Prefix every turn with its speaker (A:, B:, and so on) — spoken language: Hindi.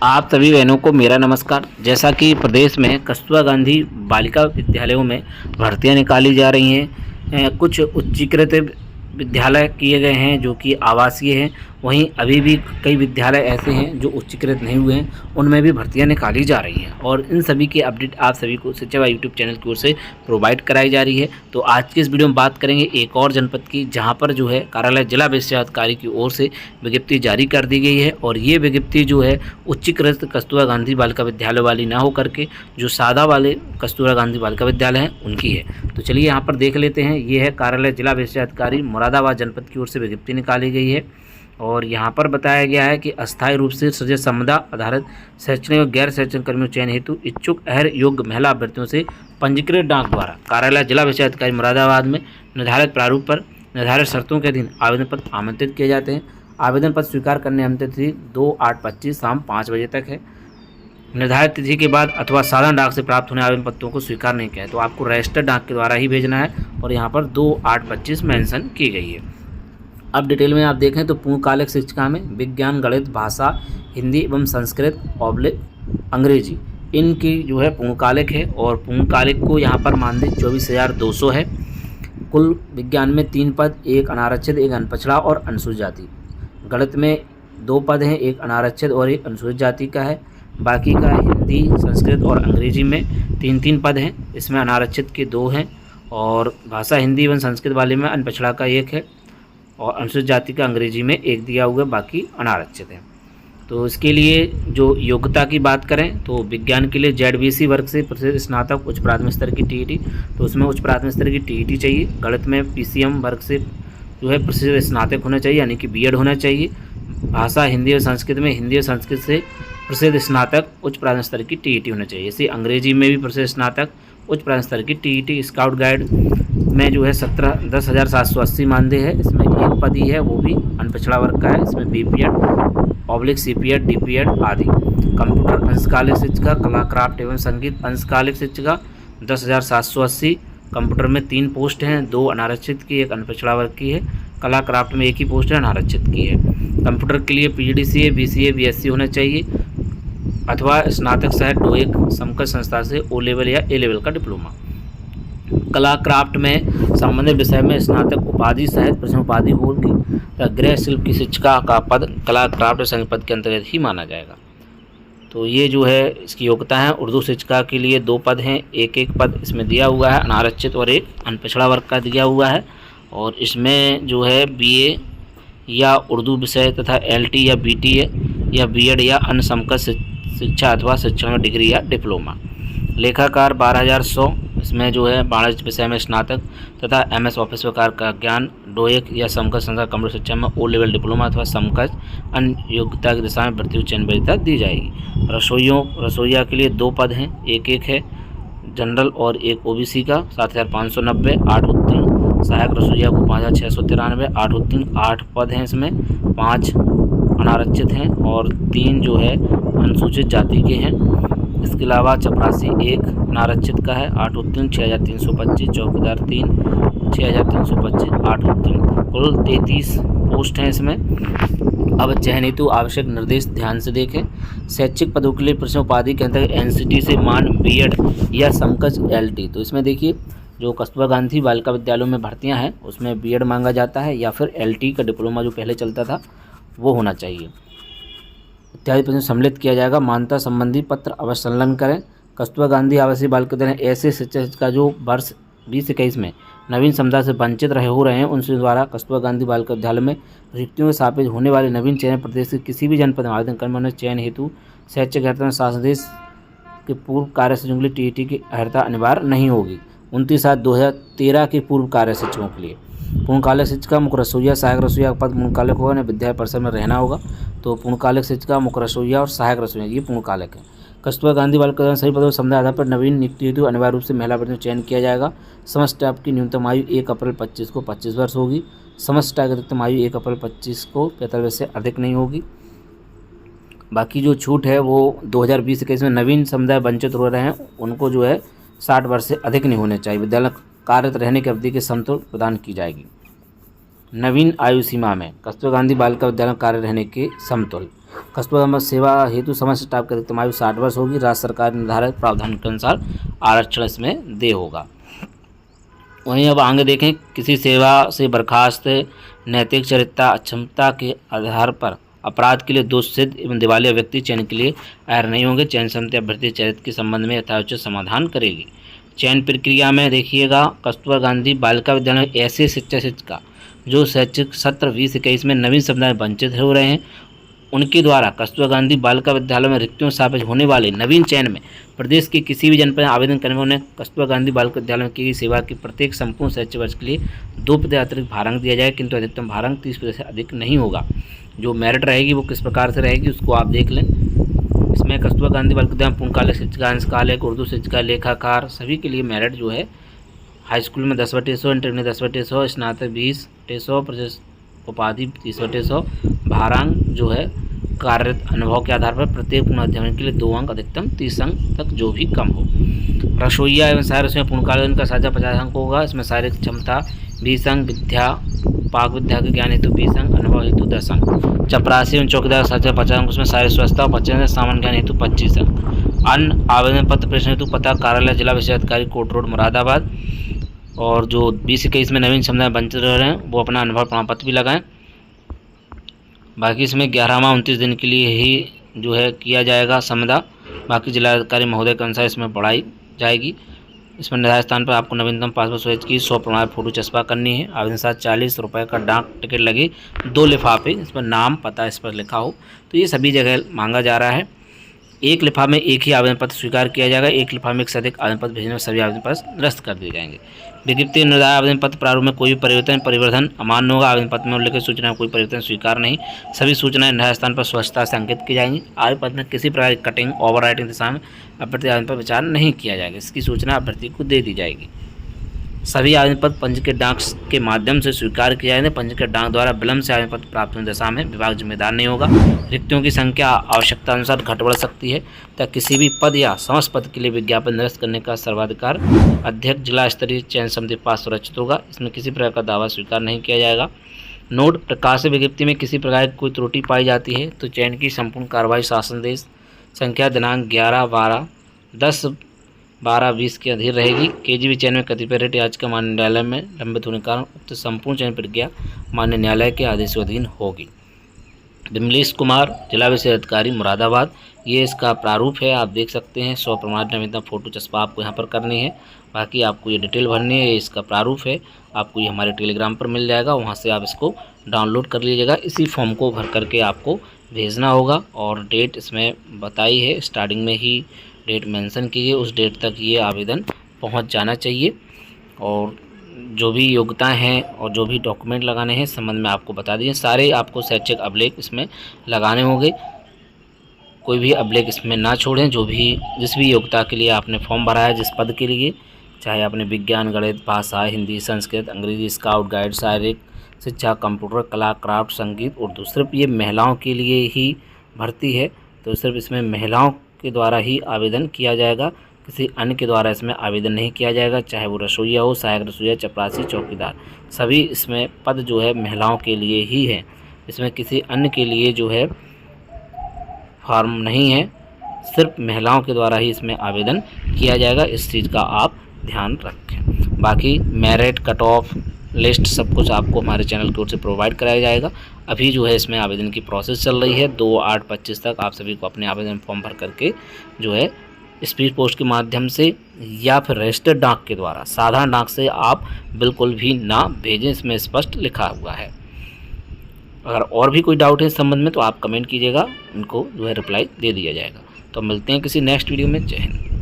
A: आप सभी बहनों को मेरा नमस्कार। जैसा कि प्रदेश में कस्तूरबा गांधी बालिका विद्यालयों में भर्तियां निकाली जा रही हैं, कुछ उच्चीकृत विद्यालय किए गए हैं जो कि आवासीय हैं। वहीं अभी भी कई विद्यालय ऐसे हैं जो उच्चीकृत नहीं हुए हैं, उनमें भी भर्तियां निकाली जा रही हैं और इन सभी की अपडेट आप सभी को शिक्षा विभाग यूट्यूब चैनल की ओर से प्रोवाइड कराई जा रही है। तो आज की इस वीडियो में बात करेंगे एक और जनपद की, जहां पर जो है कार्यालय जिला विशिष्ट अधिकारी की ओर से विज्ञप्ति जारी कर दी गई है और ये विज्ञप्ति जो है उच्चीकृत कस्तूरबा गांधी बालिका विद्यालय वाली ना होकर के जो सादा वाले कस्तूरबा गांधी बालिका विद्यालय हैं उनकी है। तो चलिए यहाँ पर देख लेते हैं। ये है कार्यालय जिला विशिष्ट अधिकारी मुरादाबाद जनपद की ओर से विज्ञप्ति निकाली गई है और यहाँ पर बताया गया है कि अस्थायी रूप से सृजित संविदा आधारित शैक्षणिक और गैर शैक्षणिक कर्मियों चयन हेतु इच्छुक अहर योग्य महिला अभ्यर्थियों से पंजीकृत डाक द्वारा कार्यालय जिला विशिष्ट अधिकारी मुरादाबाद में निर्धारित प्रारूप पर निर्धारित शर्तों के अधीन आवेदन पत्र आमंत्रित किए जाते हैं। आवेदन पत्र स्वीकार करने आमंत्रित तिथि 2/8/25 शाम 5 बजे तक है। निर्धारित तिथि के बाद अथवा साधारण डाक से प्राप्त होने आवेदन पत्रों को स्वीकार नहीं किया है तो आपको रजिस्टर्ड डाक के द्वारा ही भेजना है और यहाँ पर 2/8/25 मेंशन की गई है। अब डिटेल में आप देखें तो पूर्णकालिक शिक्षिका में विज्ञान, गणित, भाषा, हिंदी एवं संस्कृत ऑब्लिक अंग्रेजी इनकी जो है पूर्णकालिक है और पूर्णकालिक को यहाँ पर मानदेय 24,200 है। कुल विज्ञान में 3 पद, 1 अनारक्षित, 1 अनपछड़ा और अनुसूचित जाति। गणित में 2 पद हैं, 1 अनारक्षित और 1 अनुसूचित जाति का है। बाकी का हिंदी, संस्कृत और अंग्रेजी में 3-3 पद हैं, इसमें अनारक्षित के 2 हैं और भाषा हिंदी एवं संस्कृत वाले में अनपछड़ा का 1 है और अनुसूचित जाति का अंग्रेजी में 1 दिया हुआ है, बाकी अनारक्षित है। तो इसके लिए जो योग्यता की बात करें तो विज्ञान के लिए ZBC वर्ग से प्रसिद्ध स्नातक उच्च प्राथमिक स्तर की TET, तो उसमें उच्च प्राथमिक स्तर की TET चाहिए। गणित में PCM वर्ग से जो है प्रसिद्ध स्नातक होना चाहिए यानी कि BEd होना चाहिए। भाषा हिंदी और संस्कृत में हिंदी और संस्कृत से प्रसिद्ध स्नातक उच्च प्राथमिक स्तर की TET होना चाहिए। इसी अंग्रेजी में भी प्रसिद्ध स्नातक उच्च प्राथमिक स्तर की TET। स्काउट गाइड में जो है 10,780 मानदेय है, इसमें 1 पद ही है, वो भी अनपछड़ा वर्ग का है। इसमें BPEd ऑब्लिक CPEd DPEd आदि। कंप्यूटर अंशकालिक शिक्षिका, कला क्राफ्ट एवं संगीत अंशकालिक शिक्षिका 10,780। कंप्यूटर में 3 पोस्ट हैं, 2 अनारक्षित की, 1 अनपछड़ा वर्ग की है। कला क्राफ्ट में 1 ही पोस्ट है, अनारक्षित की है। कंप्यूटर के लिए PGDCA, BCA, BSc होना चाहिए अथवा स्नातक सहित DOEC समकक्ष संस्था से O लेवल या A लेवल का डिप्लोमा। कला क्राफ्ट में संबंधित विषय में स्नातक उपाधि सहित प्रथम उपाधि होगी तथा गृह शिल्प की शिक्षिका का पद कला क्राफ्ट संघ पद के अंतर्गत ही माना जाएगा। तो ये जो है इसकी योग्यता है। उर्दू शिक्षिका के लिए 2 पद हैं, 1-1 पद इसमें दिया हुआ है, अनारक्षित और 1 अनपछड़ा वर्ग का दिया हुआ है और इसमें जो है BA या उर्दू विषय तथा LT या BTA या BEd या अन्य समकक्ष शिक्षा अथवा शिक्षण में डिग्री या डिप्लोमा। लेखाकार 12,100, इसमें जो है 12 विषय में स्नातक तथा MS ऑफिस प्रकार का ज्ञान, DOEC या समकक्ष संस्था कंप्यूटर शिक्षा में O लेवल डिप्लोमा अथवा समकक्ष अन्य योग्यता की दिशा में भर्ती चयन वरीयता दी जाएगी। रसोइया के लिए 2 पद हैं, 1-1 है जनरल और 1 OBC का 7,590, 8 उत्तीर्ण। सहायक रसोइया को 5,693, 8 उत्तीर्ण। 8 पद हैं, इसमें 5 अनारक्षित हैं और 3 जो है अनुसूचित जाति के हैं। इसके अलावा चपरासी 1 अनारक्षित का है, 8 उत्तीर्ण, 6,325। चौकीदार 3 6,325, 8 उत्तीर्ण। कुल 33 पोस्ट हैं इसमें। अब चयन हेतु आवश्यक निर्देश ध्यान से देखें। शैक्षिक पदों के लिए प्रथम उपाधि के अंतर्गत NCT से मान BEd या समकक्ष LT। तो इसमें देखिए जो कस्तूरबा गांधी बालिका विद्यालयों में भर्तियां हैं उसमें BEd मांगा जाता है या फिर LT का डिप्लोमा जो पहले चलता था वो होना चाहिए। इत्यादि प्रश्न सम्मिलित किया जाएगा। मान्यता संबंधी पत्र अवश्य संलग्न करें। कस्तूरबा गांधी आवासीय बालिका विद्यालय ऐसे शिक्षक जो वर्ष 2021 में नवीन समुदाय से वंचित हो रहे हैं उनसे द्वारा कस्तूरबा गांधी बालिका विद्यालय में रिक्तियों के सापेक्ष होने वाले नवीन चयन प्रदेश के किसी भी जनपद में आवेदन करने वाले चयन हेतु शैक्षिक अर्हता में शासनादेश के पूर्व कार्य से जुड़ी TET की अर्हता अनिवार्य नहीं होगी। 29/7/2013 के पूर्व कार्य शिक्षकों के लिए पूर्णकालिक शिक्षिका, मुख्य रसोइया, सहायक रसोइया का पद पूर्णकालिक होगा, विद्यालय परिसर में रहना होगा। तो पूर्णकालिक शिक्षिका, मुख्य रसोइया और सहायक रसोइया ये पूर्णकालिक है। कस्तूरबा गांधी बालिका विद्यालय सभी पदों समुदाय आधार पर नवीन नियुक्ति हेतु अनिवार्य रूप से महिला अभ्यर्थियों चयन किया जाएगा। समस्त स्टाफ की न्यूनतम आयु 1 अप्रैल 25 को 25 वर्ष होगी। समस्त स्टाफ की अधिकतम आयु 1 अप्रैल 25 को 45 वर्ष से अधिक नहीं होगी। बाकी जो छूट है वो 2020-21 में नवीन समुदाय वंचित हो रहे हैं उनको जो है 60 वर्ष से अधिक नहीं होने चाहिए। विद्यालय कार्यरत रहने की अवधि के समतुल्य प्रदान की जाएगी। नवीन आयु सीमा में कस्तूरबा गांधी बालिका विद्यालय कार्य रहने के समतुल्य कस्तूरबा सेवा हेतु समस्त स्टाफ की अधिकतम आयु 60 वर्ष होगी। राज्य सरकार निर्धारित प्रावधान के अनुसार आरक्षण इसमें दे होगा। वहीं अब आगे देखें, किसी सेवा से बर्खास्त नैतिक चरित्रता अक्षमता के आधार पर अपराध के लिए दोष सिद्ध एवं दिवालिया व्यक्ति चयन के लिए अर्ह नहीं होंगे। चयन समिति अभ्यर्थी चरित्र के संबंध में यथाउचित समाधान करेगी। चयन प्रक्रिया में देखिएगा, कस्तूरबा गांधी बालिका विद्यालय में ऐसे शिक्षिका जो शैक्षिक सत्र 2021 में नवीन संविदा में वंचित हो रहे हैं, उनके द्वारा कस्तूरबा गांधी बालिका विद्यालय में रिक्तियों स्थापित होने वाले नवीन चयन में प्रदेश के किसी भी जनपद में आवेदन करने में उन्हें कस्तूरबा गांधी बालिका विद्यालय में की गई सेवा की प्रत्येक संपूर्ण शैक्षिक वर्ष के लिए 2% अतिरिक्त भारांक दिया जाए, किंतु अधिकतम भारांक 30% से अधिक नहीं होगा। जो मेरिट रहेगी वो किस प्रकार से रहेगी उसको आप देख लें। इसमें कस्तूरबा गांधी बालिका विद्यालय पूर्णकालिक शिक्षिका, अंशकालिक उर्दू शिक्षिका, लेखाकार सभी के लिए मेरिट जो है हाई स्कूल में 10/100, इंटरमीडिएट 10/100, स्नातक 20/100, उपाधि 30/100, भारांक जो है कार्यरत अनुभव के आधार पर प्रत्येक पूर्ण अध्ययन के लिए 2 अंक, अधिकतम 30 अंक तक जो भी कम हो। रसोईया एवं सहायक रसोईया पूर्णकालीन का साझा 50 अंक होगा। इसमें शारीरिक क्षमता 20 अंक, विद्या पाक विद्या के ज्ञान हेतु 20 अंक, अनुभव हेतु 10 अंक। चपरासी एवं चौकीदार साझा 50 अंक, उसमें शारीरिक स्वस्थता 25 सामान्य ज्ञान हेतु 25 अंक। अन्य आवेदन पत्र प्रेषण हेतु पता कार्यालय जिला विशेष अधिकारी कोट रोड मुरादाबाद। और जो 2021 में नवीन संविदा वंचित रह रहे हैं वो अपना अनुभव प्रमाण पत्र भी लगाएं। बाकी इसमें 11 माह 29 दिन के लिए ही जो है किया जाएगा संविदा। बाकी जिलाधिकारी महोदय के अनुसार इसमें बढ़ाई जाएगी। इसमें निर्धारित स्थान पर आपको नवीनतम पासपोर्ट साइज की 100 प्रमाण फोटो चस्पा करनी है। आवेदन साथ 40 रुपये का डाक टिकट लगे, 2 लिफाफे, इस पर नाम पता इस पर लिखा हो। तो ये सभी जगह मांगा जा रहा है। एक लिफाफे में एक ही आवेदन पत्र स्वीकार किया जाएगा। एक लिफाफे में एक से अधिक आवेदन पत्र भेजने में सभी आवेदन पत्र निरस्त कर दिए जाएंगे। विज्ञप्ति निर्धारित आवेदन पत्र प्रारूप में कोई भी परिवर्तन अमान्य होगा। आवेदन पत्र में उल्लिखित सूचना में कोई परिवर्तन स्वीकार नहीं। सभी सूचनाएं निर्धारित स्थान पर स्वच्छता से अंकित की जाएंगी। आवेदन पत्र में किसी प्रकार की कटिंग ओवर राइटिंग दिशा में अभ्यर्थी आवेदन पर विचार नहीं किया जाएगा। इसकी सूचना अभ्यर्थी को दे दी जाएगी। सभी आवेदन पत्र पंजीकृत डाक के माध्यम से स्वीकार किए जाएंगे। पंजीकृत डाक द्वारा विलंब से आवेदन पत्र प्राप्त होने दशा में विभाग जिम्मेदार नहीं होगा। रिक्तियों की संख्या आवश्यकता अनुसार घट बढ़ सकती है, तथा किसी भी पद या समस्त पद के लिए विज्ञापन निरस्त करने का सर्वाधिकार अध्यक्ष जिला स्तरीय चयन समिति के पास सुरक्षित होगा। इसमें किसी प्रकार का दावा स्वीकार नहीं किया जाएगा। नोट, प्रकाशित विज्ञप्ति में किसी प्रकार की कोई त्रुटि पाई जाती है तो चयन की संपूर्ण कार्रवाई शासन देश संख्या दिनांक 11/12/10/12/20 के अधीन रहेगी। केजीबी चयन में कतिपय रेट याचिका मान्य न्यायालय में लंबित होने के कारण उक्त संपूर्ण चयन प्रक्रिया मान्य न्यायालय के आदेश के अधीन होगी। विमलेश कुमार, जिला विशेष अधिकारी मुरादाबाद, ये इसका प्रारूप है, आप देख सकते हैं। 100 प्रमाण नवीनतम फोटो चस्पा आपको यहाँ पर करनी है। बाकी आपको ये डिटेल भरनी है, ये इसका प्रारूप है। आपको ये हमारे टेलीग्राम पर मिल जाएगा, वहाँ से आप इसको डाउनलोड कर लीजिएगा। इसी फॉर्म को भर करके आपको भेजना होगा। और डेट इसमें बताई है, स्टार्टिंग में ही डेट मेंशन की है, उस डेट तक ये आवेदन पहुँच जाना चाहिए। और जो भी योग्यताएं हैं और जो भी डॉक्यूमेंट लगाने हैं संबंध में आपको बता दिए। सारे आपको शैक्षिक अभिलेख इसमें लगाने होंगे, कोई भी अभिलेख इसमें ना छोड़ें। जो भी जिस भी योग्यता के लिए आपने फॉर्म भरा है, जिस पद के लिए, चाहे आपने विज्ञान, गणित, भाषा, हिंदी, संस्कृत, अंग्रेजी, स्काउट गाइड, शारीरिक शिक्षा, कंप्यूटर, कला, क्राफ्ट, संगीत, उर्दू, सिर्फ ये महिलाओं के लिए ही भर्ती है, तो सिर्फ इसमें महिलाओं के द्वारा ही आवेदन किया जाएगा। किसी अन्य के द्वारा इसमें आवेदन नहीं किया जाएगा, चाहे वो रसोईया हो, सहायक रसोईया, चपरासी, चौकीदार, सभी इसमें पद जो है महिलाओं के लिए ही है। इसमें किसी अन्य के लिए जो है फॉर्म नहीं है, सिर्फ महिलाओं के द्वारा ही इसमें आवेदन किया जाएगा। इस चीज़ का आप ध्यान रखें। बाकी मेरिट, कट ऑफ लिस्ट सब कुछ आपको हमारे चैनल की ओर से प्रोवाइड कराया जाएगा। अभी जो है इसमें आवेदन की प्रोसेस चल रही है। 2/8/25 तक आप सभी को अपने आवेदन फॉर्म भर करके जो है स्पीड पोस्ट के माध्यम से या फिर रजिस्टर्ड डाक के द्वारा, साधारण डाक से आप बिल्कुल भी ना भेजें, इसमें स्पष्ट लिखा हुआ है। अगर और भी कोई डाउट है इस संबंध में तो आप कमेंट कीजिएगा, उनको जो है रिप्लाई दे दिया जाएगा। तो मिलते हैं किसी नेक्स्ट वीडियो में। जय हिंद।